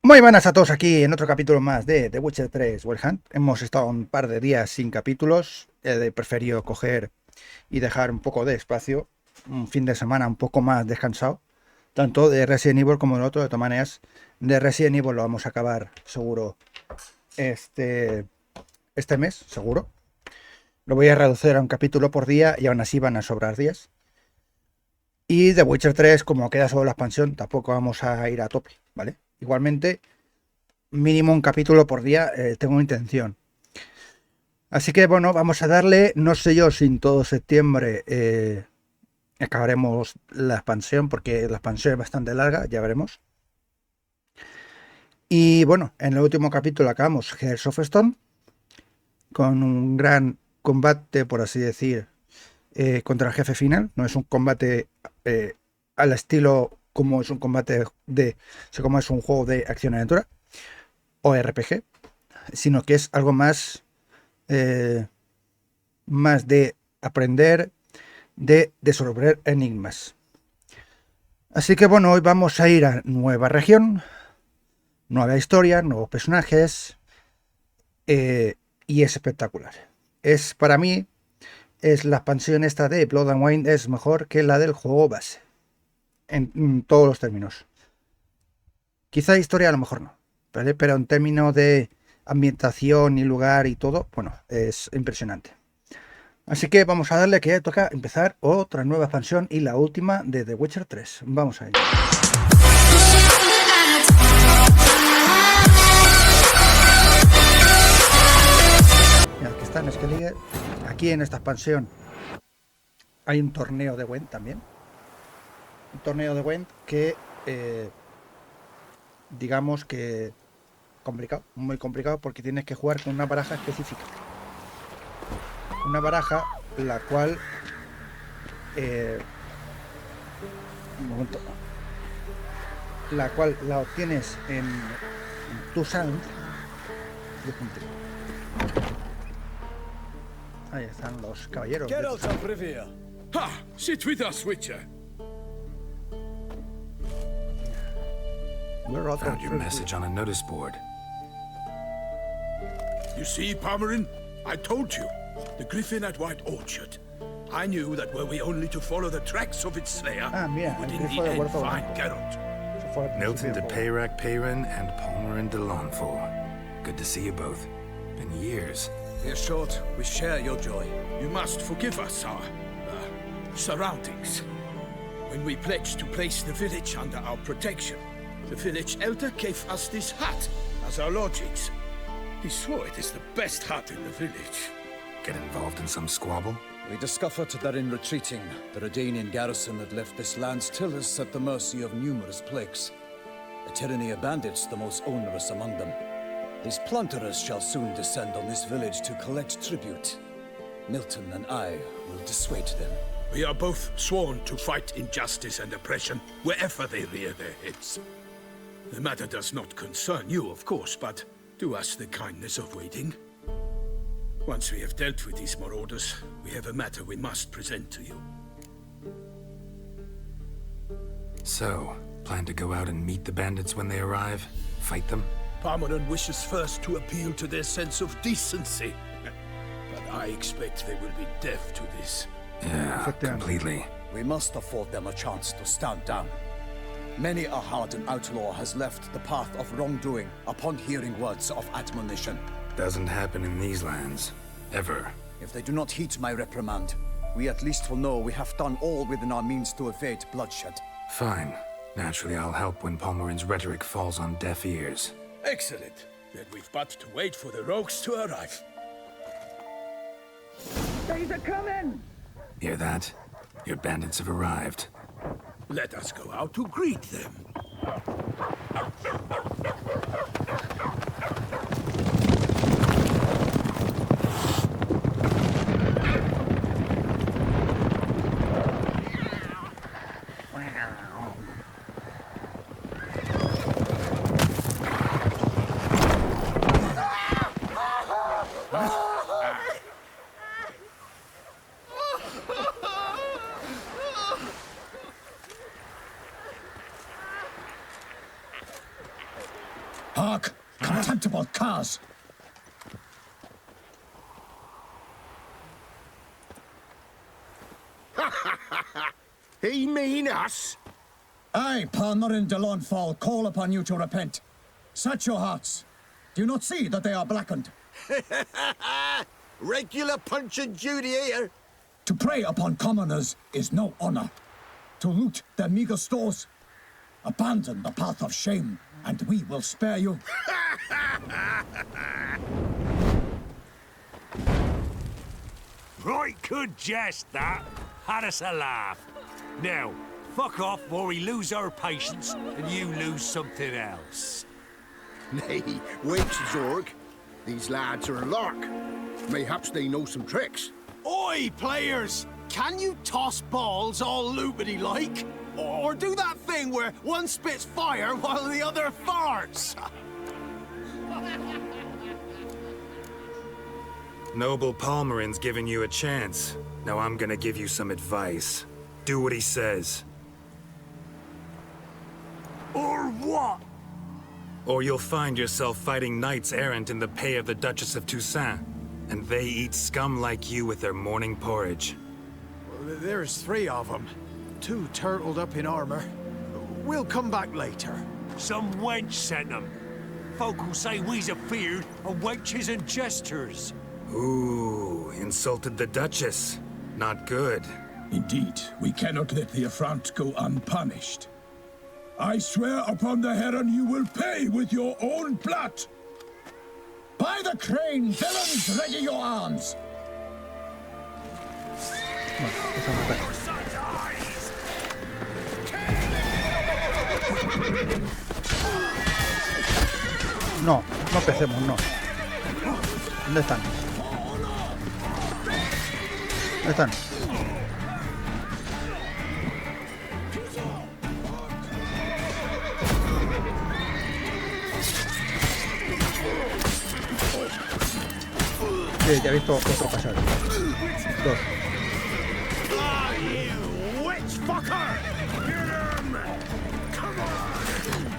Muy buenas a todos aquí en otro capítulo más de The Witcher 3 Wild Hunt. Hemos estado un par de días sin capítulos. He preferido coger y dejar un poco de espacio. Un fin de semana un poco más descansado. Tanto de Resident Evil como del otro. De todas maneras, de Resident Evil lo vamos a acabar seguro este mes, seguro. Lo voy a reducir a un capítulo por día y aún así van a sobrar días. Y The Witcher 3, como queda solo la expansión, tampoco vamos a ir a tope, ¿vale? Igualmente, mínimo un capítulo por día tengo intención. Así que bueno, vamos a darle, no sé yo si en todo septiembre acabaremos la expansión, porque la expansión es bastante larga, ya veremos. Y bueno, en el último capítulo acabamos Hearts of Stone, con un gran combate, por así decir, contra el jefe final. No es un combate al estilo como es un combate como es un juego de acción-aventura o RPG, sino que es algo más de aprender, de resolver enigmas. Así que bueno, hoy vamos a ir a nueva región, nueva historia, nuevos personajes, y es espectacular. Es, para mí, es la expansión esta de Blood and Wine es mejor que la del juego base, en todos los términos. Quizá historia a lo mejor no, ¿vale? Pero en términos de ambientación y lugar y todo, bueno, es impresionante. Así que vamos a darle que toca empezar otra nueva expansión y la última de The Witcher 3. Vamos a ello. Mira, aquí está en Skellige. Aquí en esta expansión hay un torneo de Gwent también. Un torneo de Gwent que digamos que complicado, muy complicado, porque tienes que jugar con una baraja específica. Una baraja la cual un momento, la cual la obtienes en Toussaint. Ahí están los caballeros. Get out of Rivia. Ha! Sit with us, Witcher. Found your message on a notice board. You see, Pomeran? I told you. The griffin at White Orchard. I knew that were we only to follow the tracks of its slayer, mira, we would el in grifo the de end Huerto find Blanco. Geralt. Milton de Peyrac Peyran and Palmerin de Lawnful. Good to see you both. Been years. Dear Short, we share your joy. You must forgive us our surroundings. When we pledged to place the village under our protection, the village elder gave us this hut as our lodgings. He swore it is the best hut in the village. Get involved in some squabble? We discovered that in retreating, the Redanian garrison had left this land's tillers at the mercy of numerous plagues. A tyranny of bandits, the most onerous among them. These plunderers shall soon descend on this village to collect tribute. Milton and I will dissuade them. We are both sworn to fight injustice and oppression wherever they rear their heads. The matter does not concern you, of course, but do us the kindness of waiting. Once we have dealt with these marauders, we have a matter we must present to you. So, plan to go out and meet the bandits when they arrive? Fight them? Parmeran wishes first to appeal to their sense of decency. But I expect they will be deaf to this. Yeah, completely. We must afford them a chance to stand down. Many a hardened outlaw has left the path of wrongdoing upon hearing words of admonition. Doesn't happen in these lands. Ever. If they do not heed my reprimand, we at least will know we have done all within our means to evade bloodshed. Fine. Naturally, I'll help when Palmerin's rhetoric falls on deaf ears. Excellent. Then we've but to wait for the rogues to arrive. They're coming! Hear that? Your bandits have arrived. Let us go out to greet them. Hark, contemptible curs! He mean us? I, Palmerin de Lawnfall, call upon you to repent. Set your hearts. Do you not see that they are blackened? Regular Punch and Judy here. To prey upon commoners is no honor. To loot their meager stores, abandon the path of shame, and we will spare you. Right good jest, that. Had us a laugh. Now, fuck off or we lose our patience and you lose something else. Nay, wait, Zorg. These lads are a lark. Mayhaps they know some tricks. Oi, players! Can you toss balls all loopity like? Or do that thing where one spits fire while the other farts? Noble Palmerin's giving you a chance. Now I'm gonna give you some advice. Do what he says. Or what? Or you'll find yourself fighting knights errant in the pay of the Duchess of Toussaint. And they eat scum like you with their morning porridge. There's 3 of them. 2 turtled up in armor. We'll come back later. Some wench sent them. Folk who say we's afeard are wenches and jesters. Ooh, insulted the Duchess. Not good. Indeed, we cannot let the affront go unpunished. I swear upon the heron you will pay with your own blood. By the crane, villains, ready your arms. No, no empecemos, no. ¿Dónde están? ¿Dónde están? Sí, ya he visto otro pasar. 2. Ah, you witch fucker! Get him! Come on!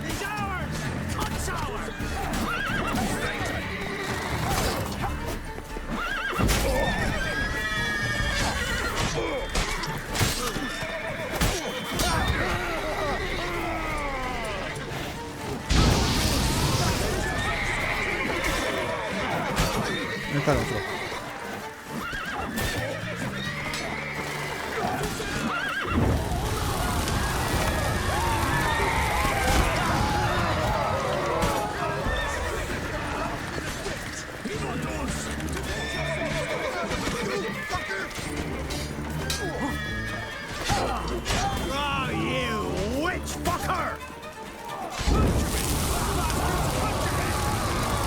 He's ours! Cut's ours! ¿Dónde está el otro? Ah, you witch fucker!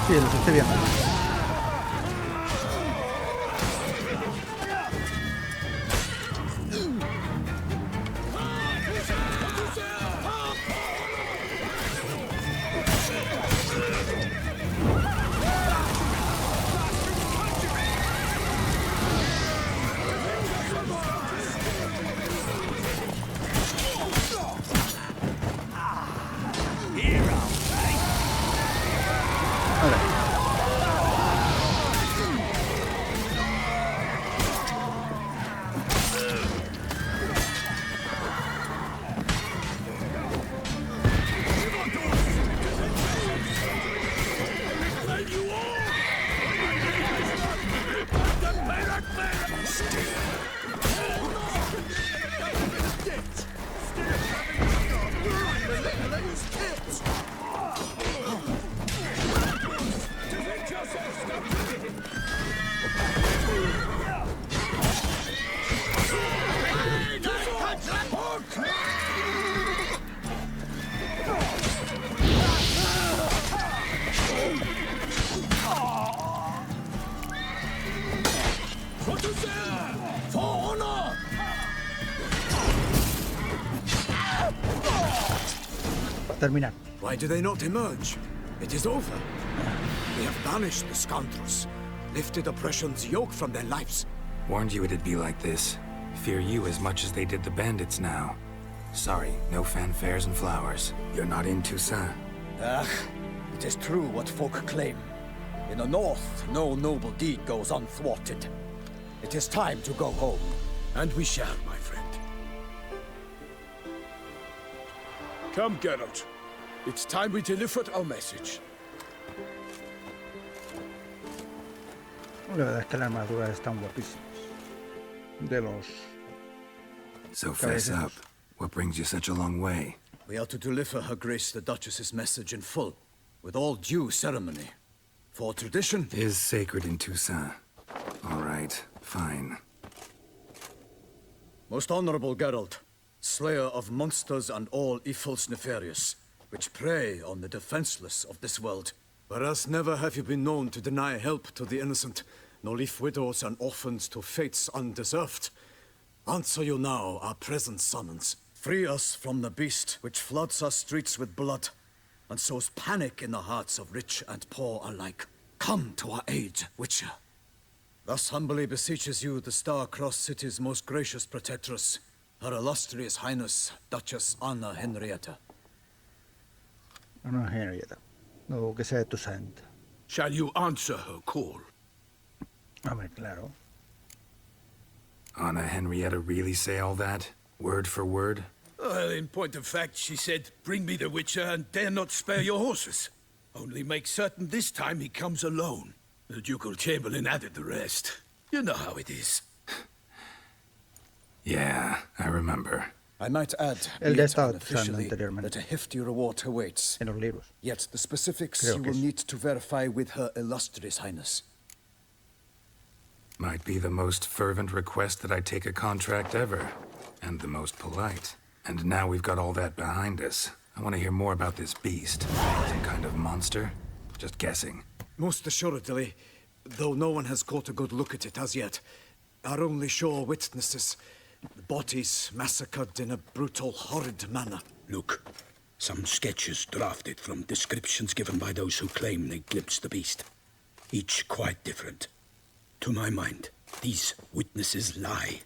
Sí, los estoy viendo. Terminar. Why do they not emerge? It is over. They have banished the scoundrels, lifted oppression's yoke from their lives. Warned you it'd be like this. Fear you as much as they did the bandits now. Sorry, no fanfares and flowers. You're not in Toussaint. Ugh, It is true what folk claim. In the north, no noble deed goes unthwarted. It is time to go home. And we shall, my friend. Come, Geralt. It's time we delivered our message. La verdad es que las armaduras están guapísimas. De los... So fess up. What brings you such a long way? We are to deliver Her Grace the Duchess's message in full, with all due ceremony. For tradition Is sacred in Toussaint. All right, fine. Most honorable Geralt, slayer of monsters and all evils nefarious, which prey on the defenseless of this world. Whereas never have you been known to deny help to the innocent, nor leave widows and orphans to fates undeserved. Answer you now our present summons. Free us from the beast which floods our streets with blood, and sows panic in the hearts of rich and poor alike. Come to our aid, Witcher. Thus humbly beseeches you the Star-Crossed City's most gracious protectress, Her Illustrious Highness, Duchess Anna Henrietta. No, Henrietta. No, que sea de Toussaint. Shall you answer her call? Hombre, claro. Anna Henrietta really say all that? Word for word? Well, in point of fact, she said, bring me the Witcher and dare not spare your horses. Only make certain this time he comes alone. The Ducal Chamberlain added the rest. You know how it is. Yeah, I remember. I might add, El be de it estado unofficially, anteriormente. that a hefty reward awaits. En los libros. Yet the specifics Creo you que will sí. need to verify with Her Illustrious Highness. Might be the most fervent request that I take a contract ever. And the most polite. And now we've got all that behind us. I want to hear more about this beast. Some kind of monster? Just guessing. Most assuredly, though no one has caught a good look at it as yet. Our only sure witnesses. Bodies massacred in a brutal, horrid manner. Look, some sketches drafted from descriptions given by those who claim they glimpsed the beast. Each quite different. To my mind, these witnesses lie.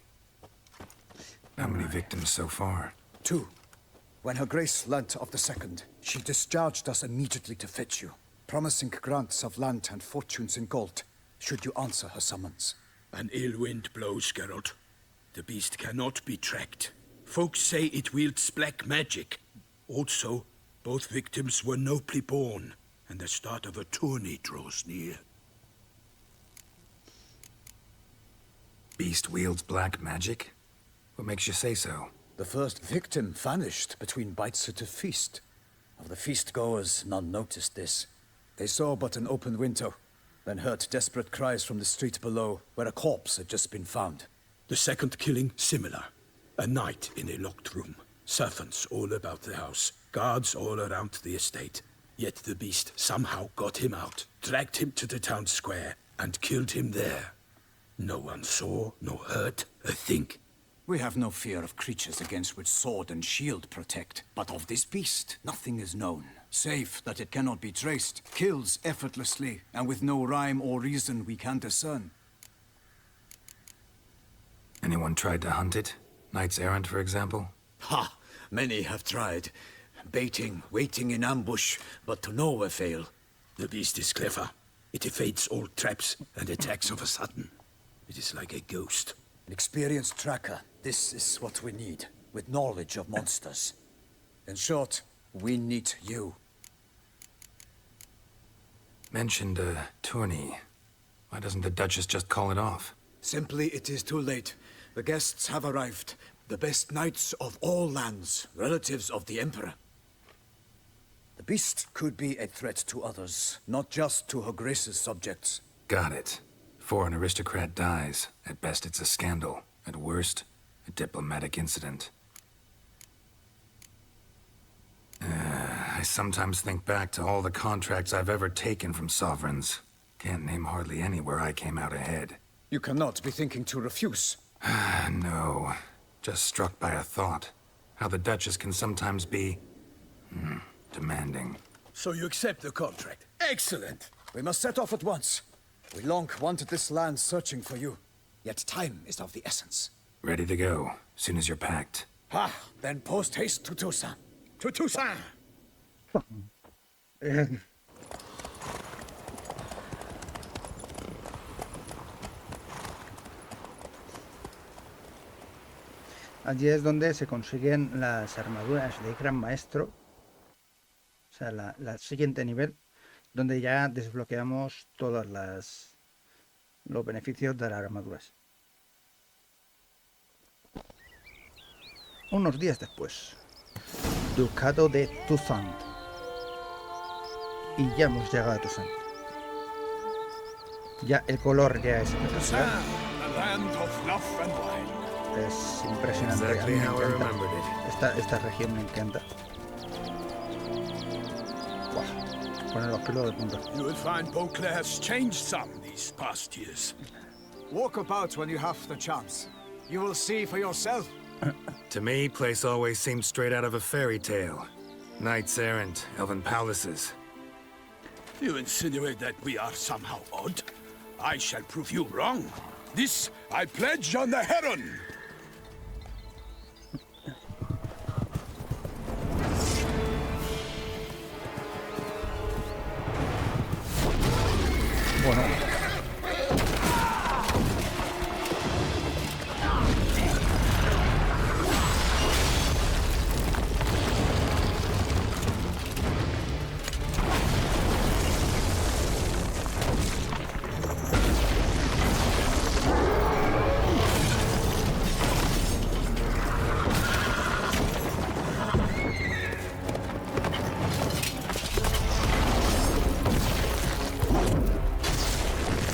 How many victims so far? 2. When Her Grace learnt of the second, she discharged us immediately to fetch you, promising grants of land and fortunes in gold, should you answer her summons. An ill wind blows, Geralt. The beast cannot be tracked. Folks say it wields black magic. Also, both victims were nobly born, and the start of a tourney draws near. Beast wields black magic? What makes you say so? The first victim vanished between bites at a feast. Of the feast-goers, none noticed this. They saw but an open window, then heard desperate cries from the street below, where a corpse had just been found. The second killing, similar. A night in a locked room. Servants all about the house. Guards all around the estate. Yet the beast somehow got him out, dragged him to the town square, and killed him there. No one saw, nor heard a thing. We have no fear of creatures against which sword and shield protect. But of this beast, nothing is known. Save that it cannot be traced, kills effortlessly, and with no rhyme or reason we can discern. Anyone tried to hunt it? Knights errant, for example? Ha! Many have tried. Baiting, waiting in ambush, but to no avail. The beast is clever. It evades all traps and attacks of a sudden. It is like a ghost. An experienced tracker, this is what we need, with knowledge of monsters. In short, we need you. Mentioned a tourney. Why doesn't the Duchess just call it off? Simply, it is too late. The guests have arrived. The best knights of all lands, relatives of the Emperor. The beast could be a threat to others, not just to Her Grace's subjects. Got it. Before an aristocrat dies, at best it's a scandal. At worst, a diplomatic incident. I sometimes think back to all the contracts I've ever taken from sovereigns. Can't name hardly any where I came out ahead. You cannot be thinking to refuse. No. Just struck by a thought. How the Duchess can sometimes be... demanding. So you accept the contract. Excellent! We must set off at once. We long wanted this land searching for you. Yet time is of the essence. Ready to go, soon as you're packed. Ha! Then post haste to Toussaint. To Toussaint! Allí es donde se consiguen las armaduras de Gran Maestro. O sea, la siguiente nivel, donde ya desbloqueamos todos los beneficios de las armaduras. Unos días después, Ducado de Toussaint. Y ya hemos llegado a Toussaint. Ya el color ya es espectacular. Es impresionante. A mí me encanta. Esta región me encanta. Buah, pone los pelos de punta. You will find Beauclair has changed some these past years. Walk about when you have the chance. You will see for yourself. To me, place always seemed straight out of a fairy tale. Knights errant, elven palaces. You insinuate that we are somehow odd? I shall prove you wrong. This I pledge on the Heron. Bueno.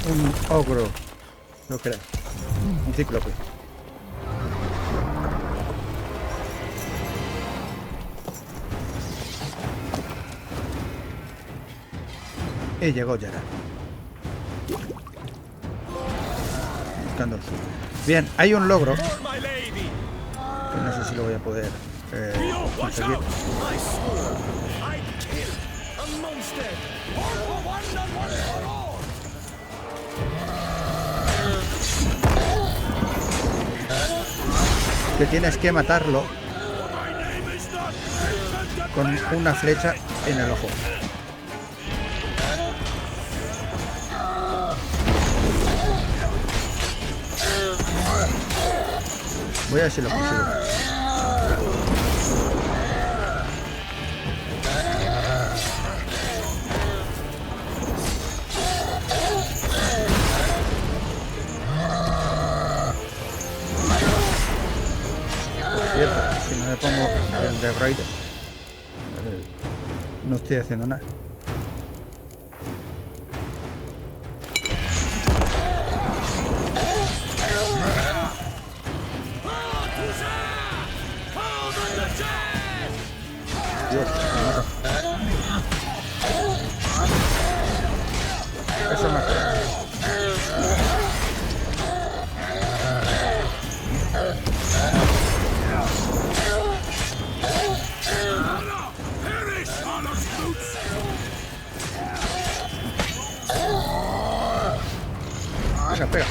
Un ogro, lo creo. Un cíclope. Y llegó Yara. Buscando el sur. Bien, hay un logro. Que no sé si lo voy a poder conseguir. Que tienes que matarlo con una flecha en el ojo. Voy a ver si lo consigo. Si no me pongo el de Raider, no estoy haciendo nada. Dios, me mata. Eso me acuerdo. Pega, pega.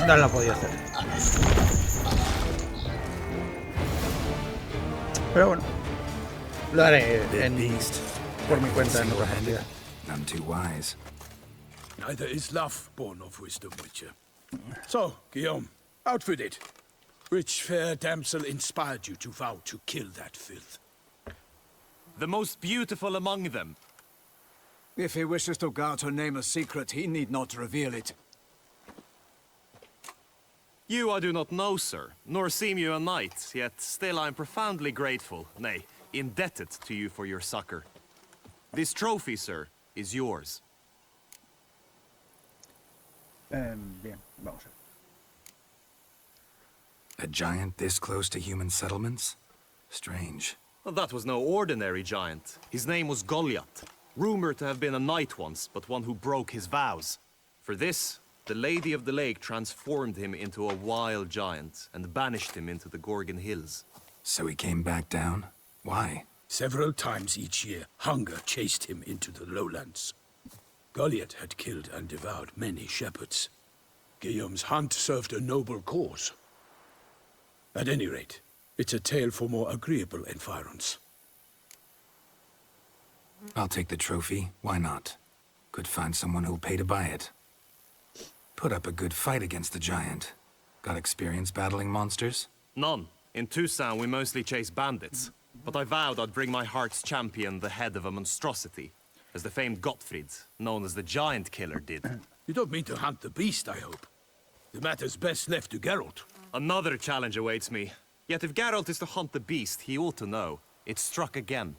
No la podía hacer. Pero bueno, lo haré por mi cuenta en otra partida. None too wise. Neither is love born of wisdom, Witcher. So, Guillaume, outfitted. Which fair damsel inspired you to vow to kill that filth? The most beautiful among them. If he wishes to guard her name a secret, he need not reveal it. You I do not know, sir, nor seem you a knight, yet still I am profoundly grateful, nay, indebted to you for your succor. This trophy, sir, is yours. Bien, vamos a ver. A giant this close to human settlements? Strange. Well, that was no ordinary giant. His name was Goliath. rumored to have been a knight once, but one who broke his vows. For this, the Lady of the Lake transformed him into a wild giant and banished him into the Gorgon Hills. So he came back down? Why? Several times each year, hunger chased him into the lowlands. Goliath had killed and devoured many shepherds. Guillaume's hunt served a noble cause. At any rate, it's a tale for more agreeable environs. I'll take the trophy. Why not? Could find someone who'll pay to buy it. Put up a good fight against the giant. Got experience battling monsters? None. In Toussaint, we mostly chase bandits. But I vowed I'd bring my heart's champion the head of a monstrosity, as the famed Gottfried, known as the Giant Killer, did. You don't mean to hunt the beast, I hope. The matter's best left to Geralt. Another challenge awaits me. Yet if Geralt is to hunt the beast, he ought to know. It struck again.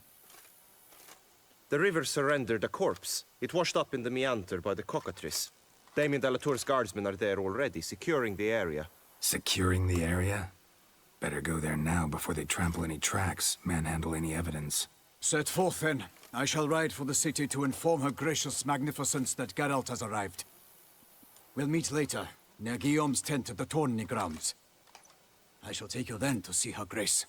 The river surrendered a corpse. It washed up in the meander by the cockatrice. Damien de la Tour's guardsmen are there already, securing the area. Securing the area? Better go there now before they trample any tracks, manhandle any evidence. Set forth, then. I shall ride for the city to inform her gracious magnificence that Geralt has arrived. We'll meet later, near Guillaume's tent at the tourney grounds. I shall take you then to see her grace.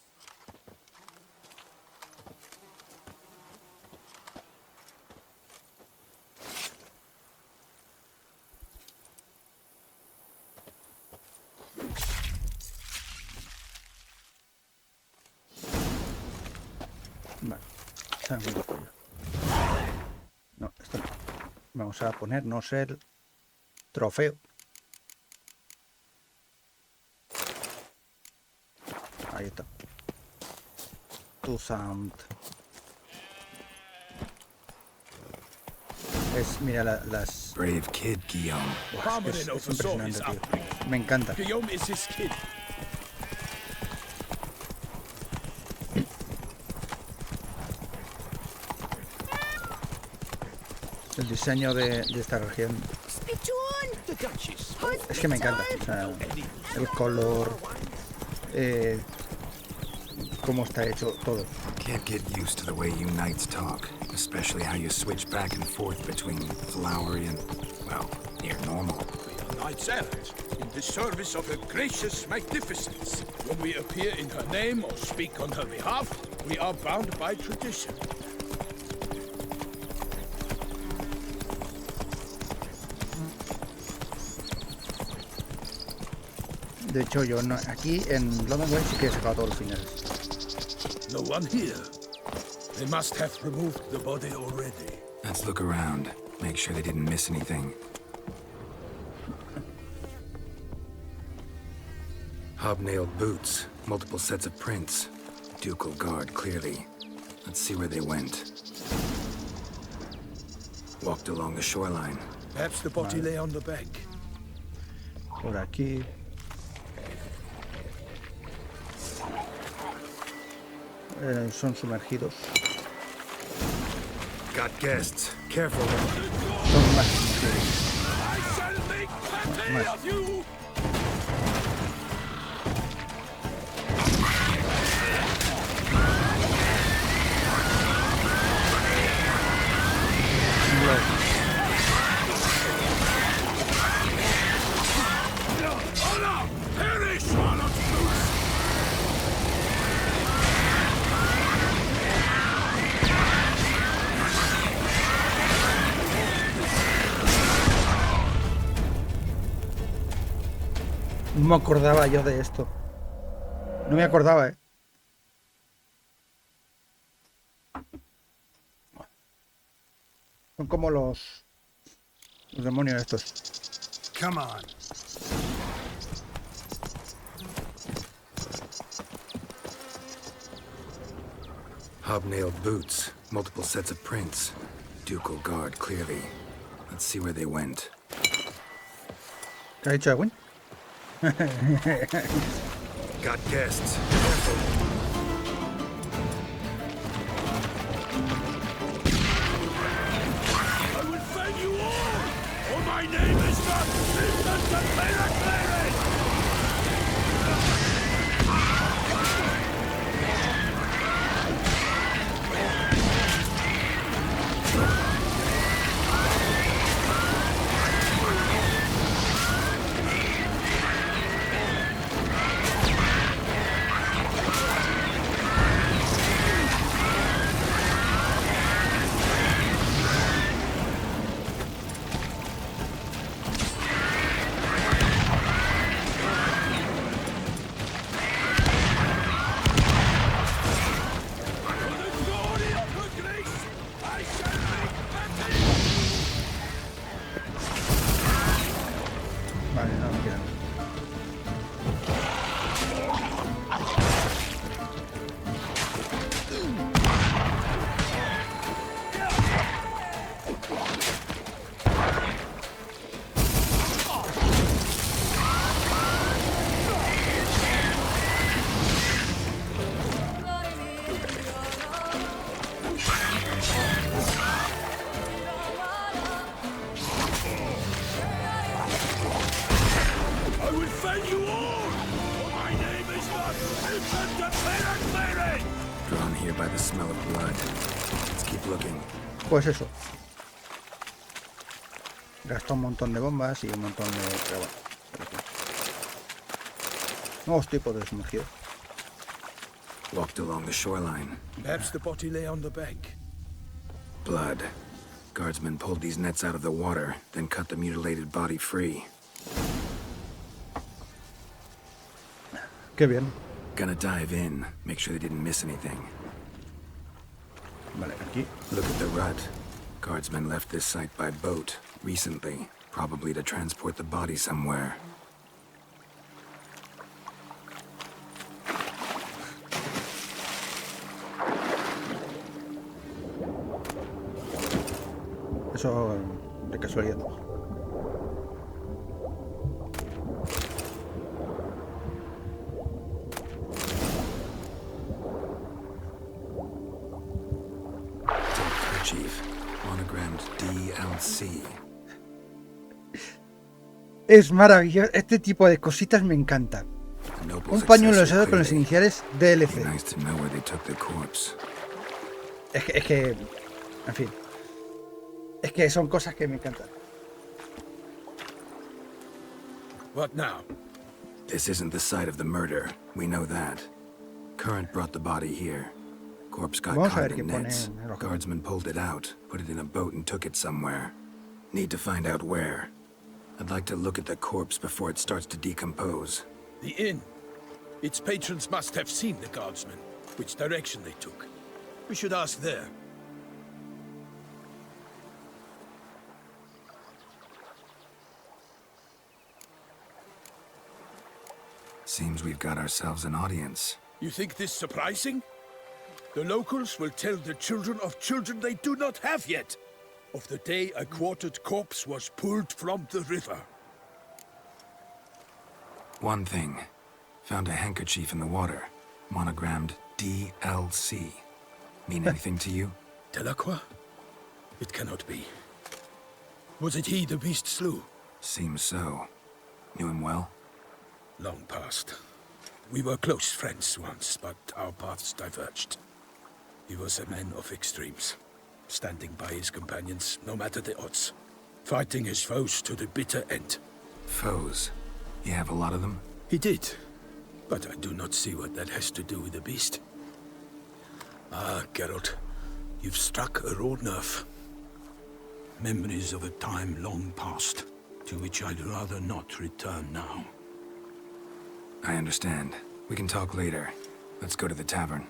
No, esto no. Vamos a ponernos el trofeo. Ahí está. Toussaint. Mira las... Brave kid, Guillaume. Es impresionante, tío. Me encanta. Guillaume is his kid. El diseño de esta región es que me encanta. O sea, el color, cómo está hecho todo. Can't get used to the way you knights talk, especially how you switch back and forth between flowery and, well, near normal. We are knights errant in the service of her gracious magnificence. When we appear in her name or speak on her behalf, we are bound by tradition. De hecho, yo no, aquí en London Way sí que he sacado todos los finales. No one here. They must have removed the body already. Let's look around. Make sure they didn't miss anything. Hobnailed boots, multiple sets of prints. Ducal guard, clearly. Let's see where they went. Walked along the shoreline. Perhaps the body lay on the bank. Por aquí. Son sumergidos. Got guests. Careful. Son más. I shall make plenty of you! No me acordaba yo de esto. No me acordaba, ¿eh? Son como los demonios estos. Come on. Hobnailed boots, multiple sets of prints. Ducal guard, clearly. Let's see where they went. ¿Qué ha dicho Edwin? Got guests. Careful. I will fell you all! For my name is not Vincent the Cleric! Drawn here by the smell of blood. Let's keep looking. Pues eso. Gasta un montón de bombas y un montón de... Pero bueno. Nuevos tipos de sumergidos. Walked along the shoreline. Perhaps the body lay on the bank. Blood. Guardsmen pulled these nets out of the water, then cut the mutilated body free. Qué bien. Gonna dive in, make sure they didn't miss anything. Vale, aquí. Look at the rut. Guardsmen left this site by boat recently, probably to transport the body somewhere. Eso de casualidad. Chief, monogrammed DLC. Es maravilloso. Este tipo de cositas me encanta. Un pañuelo usado con las iniciales DLC. Es que, en fin. Es que son cosas que me encantan. What now? This isn't the site of the murder. We know that. Current brought the body here. Corpse got caught in nets. Guardsmen pulled it out, put it in a boat and took it somewhere. Need to find out where. I'd like to look at the corpse before it starts to decompose. The inn. Its patrons must have seen the guardsmen, which direction they took. We should ask there. Seems we've got ourselves an audience. You think this surprising? The locals will tell the children of children they do not have yet, of the day a quartered corpse was pulled from the river. One thing. Found a handkerchief in the water. Monogrammed DLC. Mean anything to you? Delacroix? It cannot be. Was it he the beast slew? Seems so. Knew him well? Long past. We were close friends once, but our paths diverged. He was a man of extremes, standing by his companions, no matter the odds. Fighting his foes to the bitter end. Foes? You have a lot of them? He did, but I do not see what that has to do with the beast. Ah, Geralt, you've struck a raw nerve. Memories of a time long past, to which I'd rather not return now. I understand. We can talk later. Let's go to the tavern.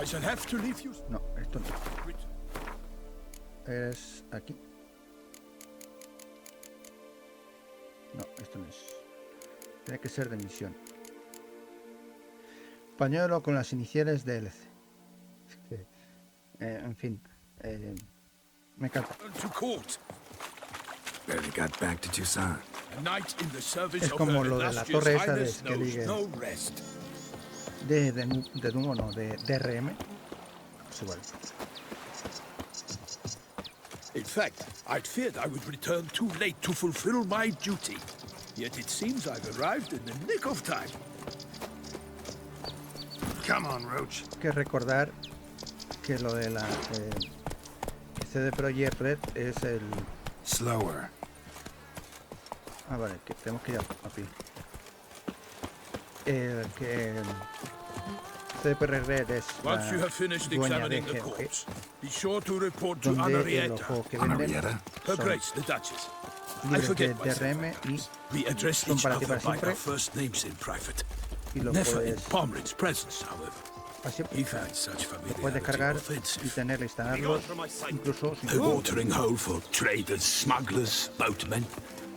I shall have to leave you. No, esto no. Es aquí. No, esto no es. Tiene que ser de misión. Pañuelo con las iniciales de LC. Es que, en fin, me encanta. To court. Barely got back to Toussaint. A knight in the service Es of como her lo de la illustrious torre esa de highness knows Skellige. no rest. De Dumo, no, de DRM. Es igual. In fact, I'd feared I would return too late to fulfill my duty. Yet it seems I've arrived in the nick of time. Come on, Roach. Hay que recordar que lo de la CD Projekt Red es el... Slower. Ah, vale, que tenemos que ir a pie. El que... CD Projekt Red es Once you have finished dueña de examining the GOG, corpse, be sure to report to donde los Anarietta, juegos que venden Anarietta? Her son Grace, the Duchess. I libres de forget myself. DRM y We address son each para ti other para by our siempre first names in private. y lo Never in puedes, Pomrin's presence, however. así, He found such lo puedes familiarity descargar y offensive. tenerlo, instalarlo, incluso sin A watering hole for traders, smugglers, boatmen.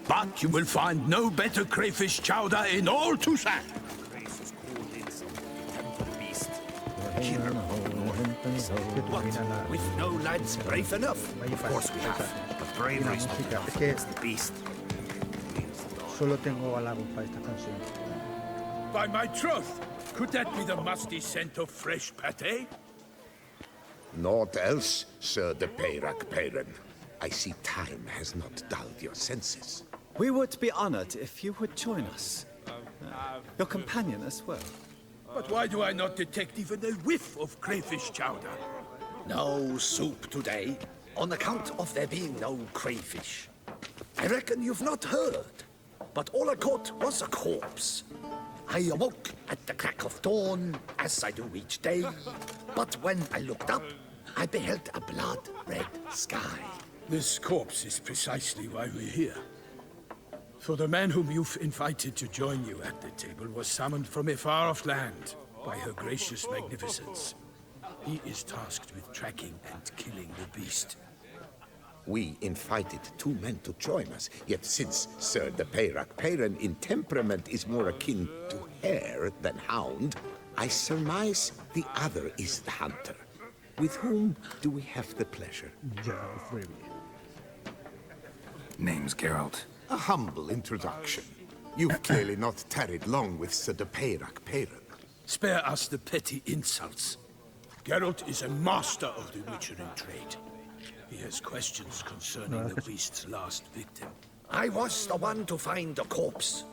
But you will find no better crayfish chowder in all Toussaint. With no lads brave enough? Of course we have. But bravery's not enough against the beast. Solo tengo halagos para esta canción. By my troth, could that be the musty scent of fresh pate? Naught else, Sir de Peyrac-Peyren. I see time has not dulled your senses. We would be honored if you would join us. Your companion as well. But why do I not detect even a whiff of crayfish chowder? No soup today, on account of there being no crayfish. I reckon you've not heard, but all I caught was a corpse. I awoke at the crack of dawn, as I do each day, but when I looked up, I beheld a blood-red sky. This corpse is precisely why we're here. For the man whom you've invited to join you at the table was summoned from a far-off land by her gracious magnificence. He is tasked with tracking and killing the beast. We invited 2 men to join us, yet since Sir the Peyrac-Peyran in temperament is more akin to hare than hound, I surmise the other is the hunter. With whom do we have the pleasure? Name's Geralt. A humble introduction. You've clearly not tarried long with Sir the Peyrac-Peyran. Spare us the petty insults. Geralt is a master of the witchering trade. He has questions concerning the beast's last victim. I was the one to find the corpse.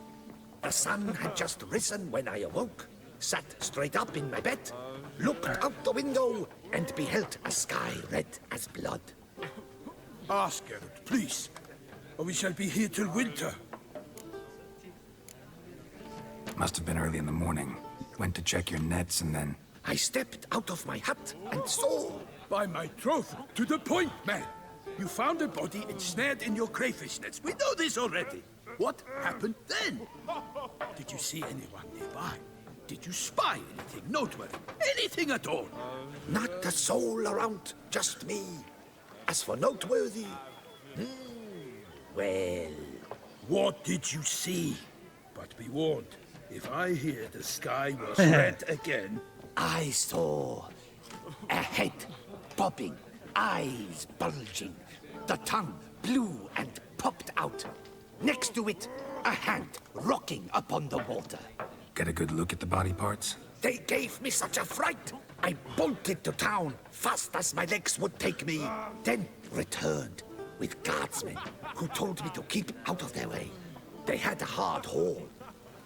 The sun had just risen when I awoke, sat straight up in my bed, looked out the window, and beheld a sky red as blood. Ask Geralt, please, or we shall be here till winter. Must have been early in the morning. Went to check your nets and then... I stepped out of my hut and saw... By my troth, to the point, man. You found a body ensnared in your crayfish nets. We know this already. What happened then? Did you see anyone nearby? Did you spy anything noteworthy? Anything at all? Not a soul around, just me. As for noteworthy... well... What did you see? But be warned, if I hear the sky was red again... I saw a head popping, eyes bulging, the tongue blue and popped out. Next to it, a hand rocking upon the water. Get a good look at the body parts? They gave me such a fright. I bolted to town, fast as my legs would take me, then returned with guardsmen who told me to keep out of their way. They had a hard haul.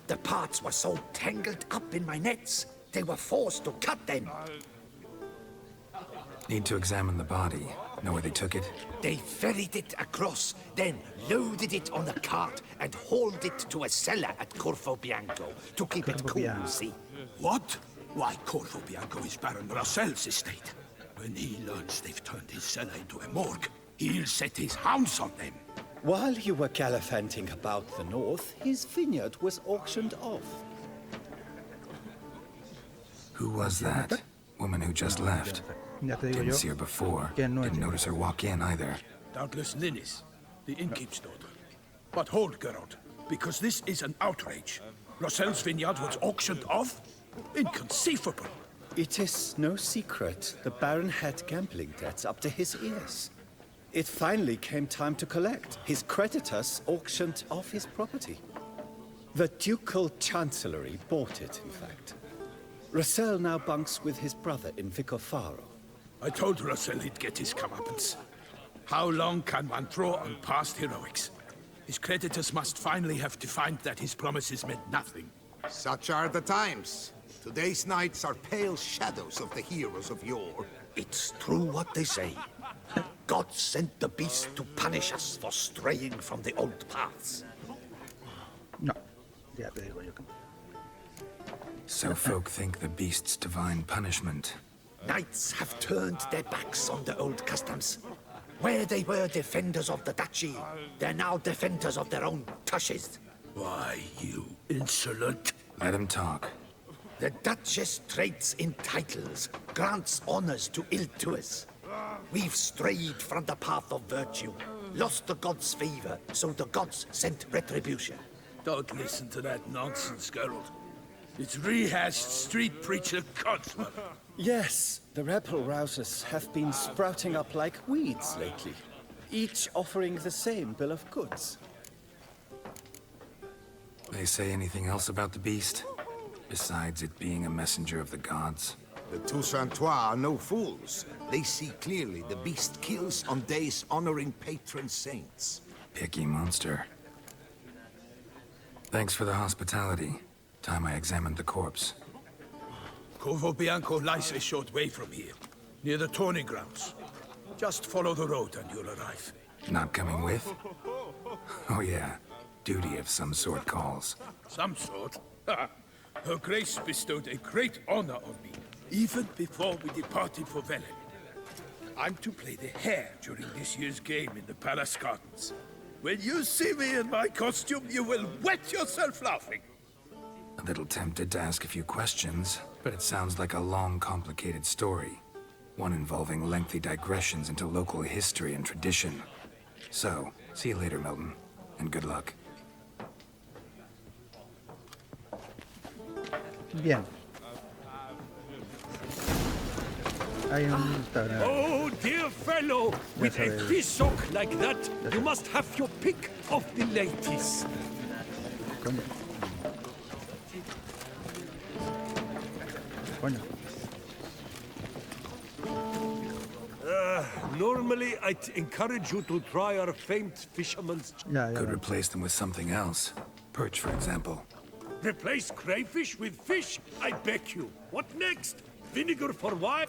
The parts were so tangled up in my nets, they were forced to cut them. Need to examine the body. Know where they took it? They ferried it across, then loaded it on a cart and hauled it to a cellar at Corvo Bianco to keep it cool, see? What? Why, Corvo Bianco is Baron Russell's estate. When he learns they've turned his cellar into a morgue, he'll set his hounds on them. While you were gallivanting about the north, his vineyard was auctioned off. Who was that? Woman who just left. Didn't see her before. Didn't notice her walk in either. Doubtless Ninnis, the innkeep's daughter. But hold, Geralt, because this is an outrage. Russell's vineyard was auctioned off? Inconceivable. It is no secret the Baron had gambling debts up to his ears. It finally came time to collect. His creditors auctioned off his property. The Ducal Chancellery bought it, in fact. Russell now bunks with his brother in Vicofaro. I told Russell he'd get his comeuppance. How long can one throw on past heroics? His creditors must finally have to find that his promises meant nothing. Such are the times. Today's knights are pale shadows of the heroes of yore. It's true what they say. God sent the beast to punish us for straying from the old paths. No, ya te digo yo que... So folk think the beast's divine punishment. Knights have turned their backs on the old customs. Where they were defenders of the duchy, they're now defenders of their own tushes. Why, you insolent... Let him talk. The Duchess trades in titles, grants honors to ill-doers. We've strayed from the path of virtue, lost the gods' favor, so the gods sent retribution. Don't listen to that nonsense, Geralt. It's rehashed street preacher codswallop. Yes, the rebel rousers have been sprouting up like weeds lately, each offering the same bill of goods. They say anything else about the beast? Besides it being a messenger of the gods? The Toussaintois are no fools. They see clearly the beast kills on days honoring patron saints. Picky monster. Thanks for the hospitality. Time I examined the corpse. Corvo Bianco lies a short way from here, near the tourney grounds. Just follow the road and you'll arrive. Not coming with? Oh yeah, duty of some sort calls. Some sort? Her Grace bestowed a great honor on me, even before we departed for Velen. I'm to play the hare during this year's game in the palace gardens. When you see me in my costume, you will wet yourself laughing. A little tempted to ask a few questions, but it sounds like a long, complicated story. One involving lengthy digressions into local history and tradition. So, see you later, Milton, and good luck. Bien. Hay un... Oh, dear fellow, with a fishhook like that, you must have your pick of the ladies. Coño. Coño. Normally, I'd encourage you to try our famed fisherman's... Could replace them with something else. Perch, for example. Replace crayfish with fish? I beg you. What next? Vinegar for wine?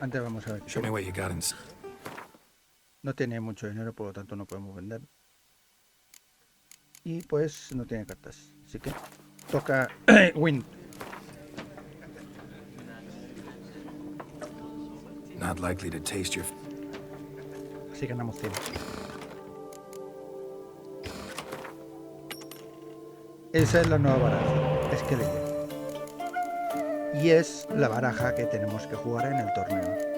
Antes vamos a ver. Show me what you got in... No tiene mucho dinero, por lo tanto no podemos vender. Y pues no tiene cartas. Así que toca win. Not likely to taste your... Así ganamos 100. Esa es la nueva baraja. Es que leí. Y es la baraja que tenemos que jugar en el torneo.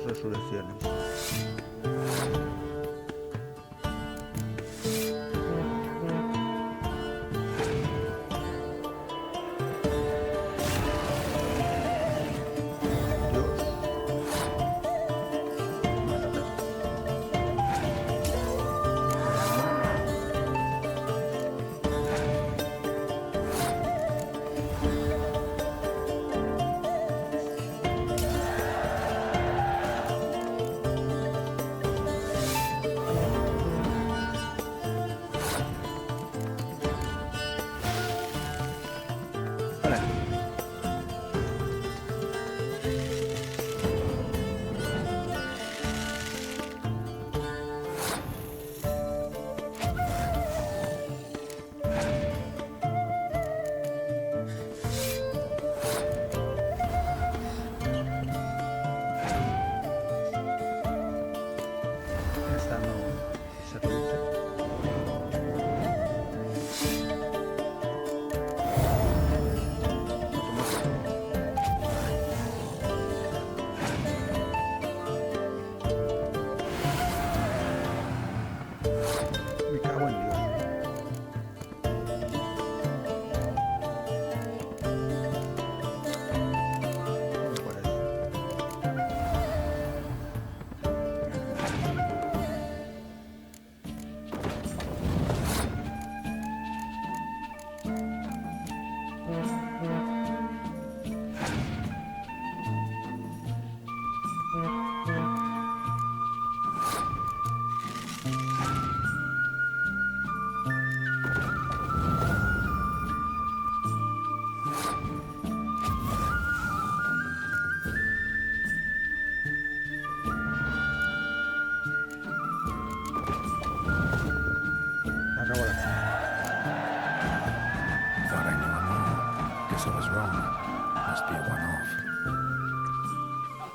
Resoluciones.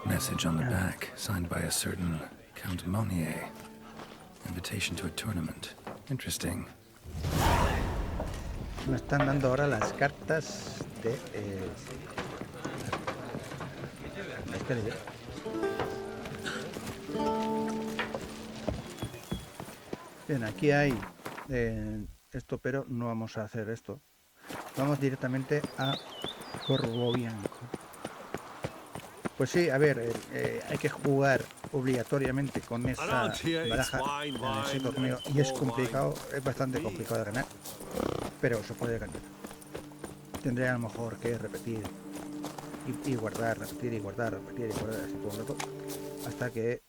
Message on the back, signed by a certain Count Monnier. Invitation to a tournament. Interesting. Me están dando ahora las cartas de... qué lío. Bien, aquí hay esto, pero no vamos a hacer esto. Vamos directamente a Corvo Bianco. Pues sí, a ver, hay que jugar obligatoriamente con esa baraja en ese torneo y es complicado, es bastante complicado de ganar, pero se puede ganar. Tendré a lo mejor que repetir y guardar, repetir y guardar, repetir y guardar así todo el rato hasta que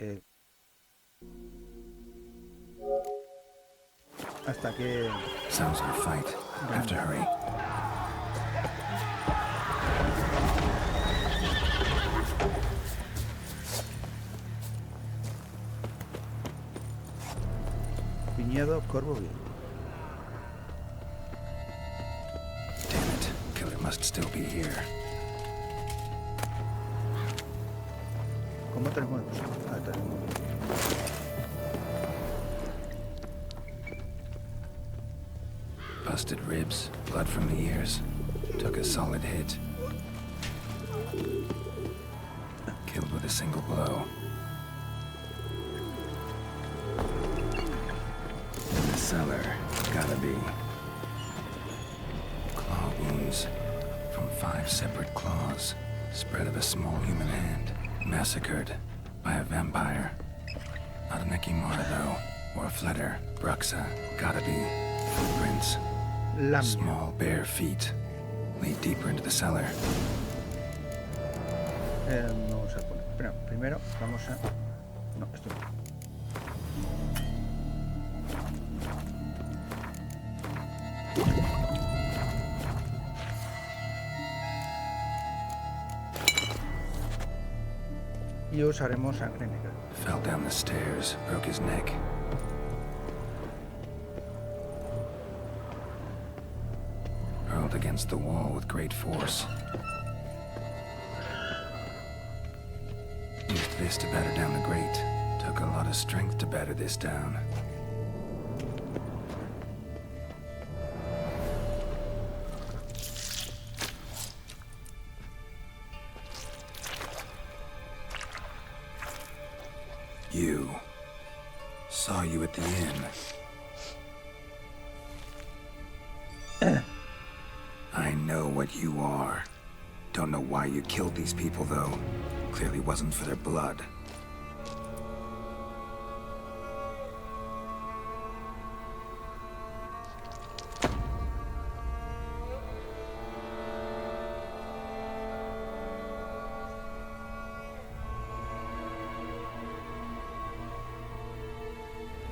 Sounds like a fight. Have to hurry. Viñedo Corvo Bianco. Damn it. Killer must still be here. ¿Cómo te mueves? Ah, te mueves. Busted ribs, blood from the ears. Took a solid hit. Killed with a single blow. In the cellar, gotta be. Claw wounds from 5 separate claws. Spread of a small human hand. Massacred by a vampire. Not an Ekimara though, or a Fletter. Bruxa, gotta be. Footprints. Small bare feet lead deeper into the cellar. Vamos a poner. Pero primero vamos a. No, esto no. Y usaremos sangre negra. Fell down the stairs, broke his neck. Hurled against the wall with great force. Used this to batter down the grate. Took a lot of strength to batter this down. You. Saw you at the inn. I know what you are. Don't know why you killed these people, though. Clearly wasn't for their blood.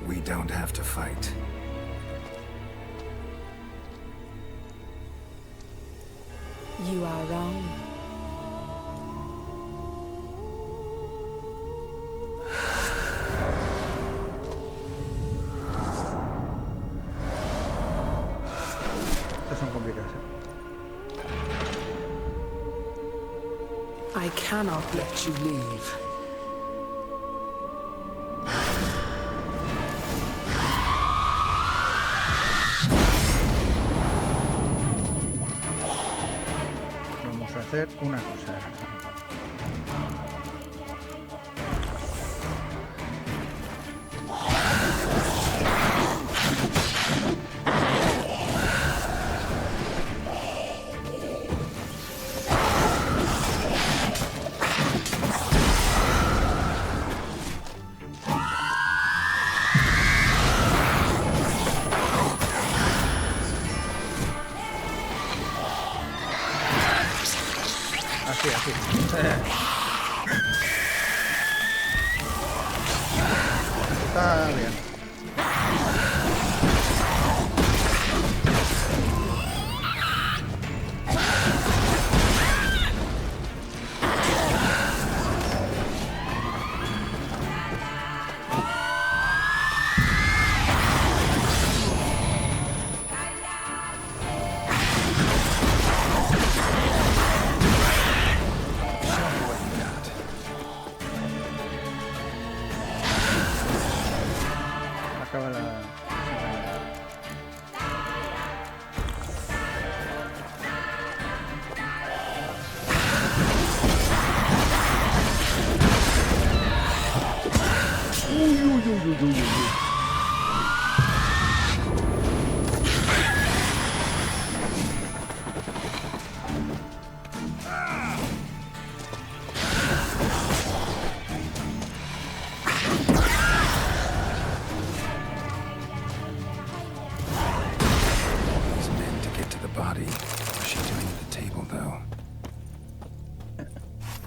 We don't have to fight. You are wrong. Estas son complicadas. I cannot let you leave. Hacer una cosa. Así. Está bien. Acaba la...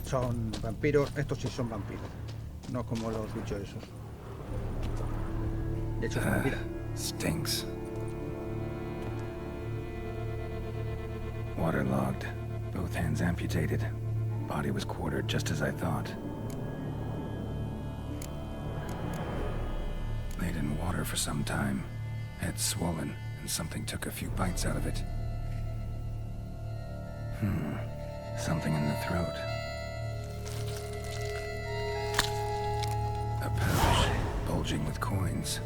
Son vampiros, estos sí son vampiros, no como los bichos esos. De hecho, mira. Stinks. Waterlogged. Both hands amputated. Body was quartered just as I thought. Laid in water for some time. Head swollen, and something took a few bites out of it. Something in the throat. A pouch, bulging with coins.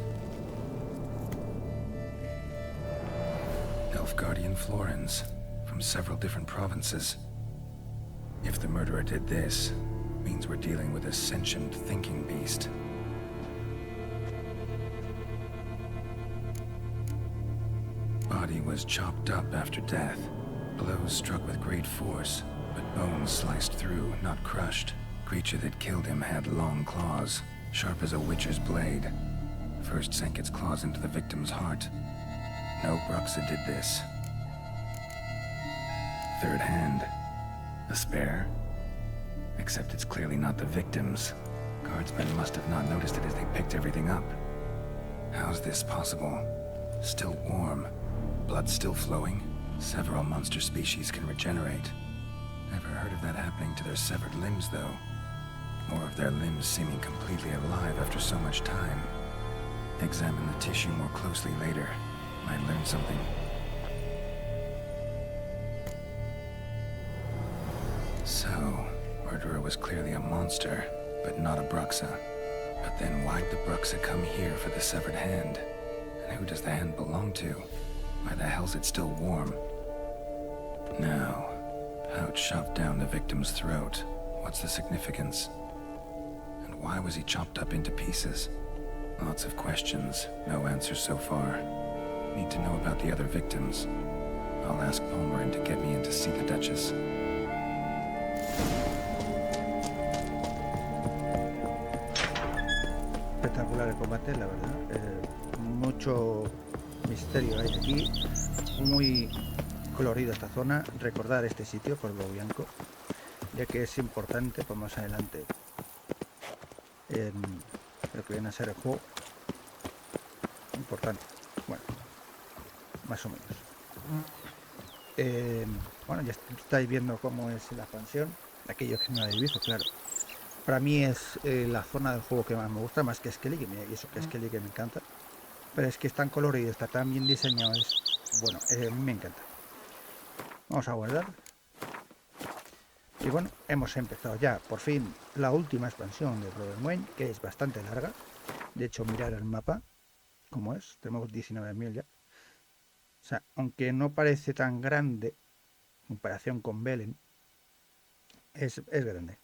Elfguardian florins, from several different provinces. If the murderer did this, means we're dealing with a sentient thinking beast. Body was chopped up after death. Blows struck with great force, but bones sliced through, not crushed. Creature that killed him had long claws, sharp as a witcher's blade. First sank its claws into the victim's heart. No Bruxa did this. Third hand. A spare? Except it's clearly not the victim's. Guardsmen must have not noticed it as they picked everything up. How's this possible? Still warm. Blood still flowing? Several monster species can regenerate. Never heard of that happening to their severed limbs, though. Or of their limbs seeming completely alive after so much time. Examine the tissue more closely later. Might learn something. So, murderer was clearly a monster, but not a Bruxa. But then why'd the Bruxa come here for the severed hand? And who does the hand belong to? Why the hell's it still warm? Now, pouch shoved down the victim's throat. What's the significance? And why was he chopped up into pieces? Lots of questions, no answers so far. Need to know about the other victims. I'll ask Palmerin to get me in to see the Duchess. Espectacular el combate, la verdad. Mucho misterio hay aquí. Muy colorida esta zona. Recordar este sitio, por lo blanco, ya que es importante para más adelante en lo que viene a ser el juego. Importante. Bueno, más o menos. Bueno, ya estáis viendo cómo es la expansión. Aquellos que no la habéis visto, claro. Para mí es la zona del juego que más me gusta, más que Skelly, que y eso que Skelly que me encanta. Pero es que es tan colorido, está tan bien diseñado, bueno, a mí me encanta. Vamos a guardar. Y bueno, hemos empezado ya, por fin, la última expansión de Brotherwayne, que es bastante larga. De hecho, mirar el mapa, como es, tenemos 19.000 ya. O sea, aunque no parece tan grande, en comparación con Belen, es grande.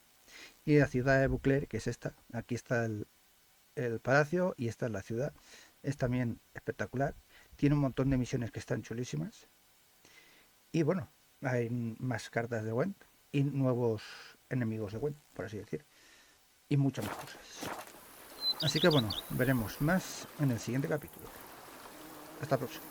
Y la ciudad de Buclair, que es esta, aquí está el palacio y esta es la ciudad, es también espectacular. Tiene un montón de misiones que están chulísimas. Y bueno, hay más cartas de Gwent y nuevos enemigos de Gwent, por así decir. Y muchas más cosas. Así que bueno, veremos más en el siguiente capítulo. Hasta la próxima.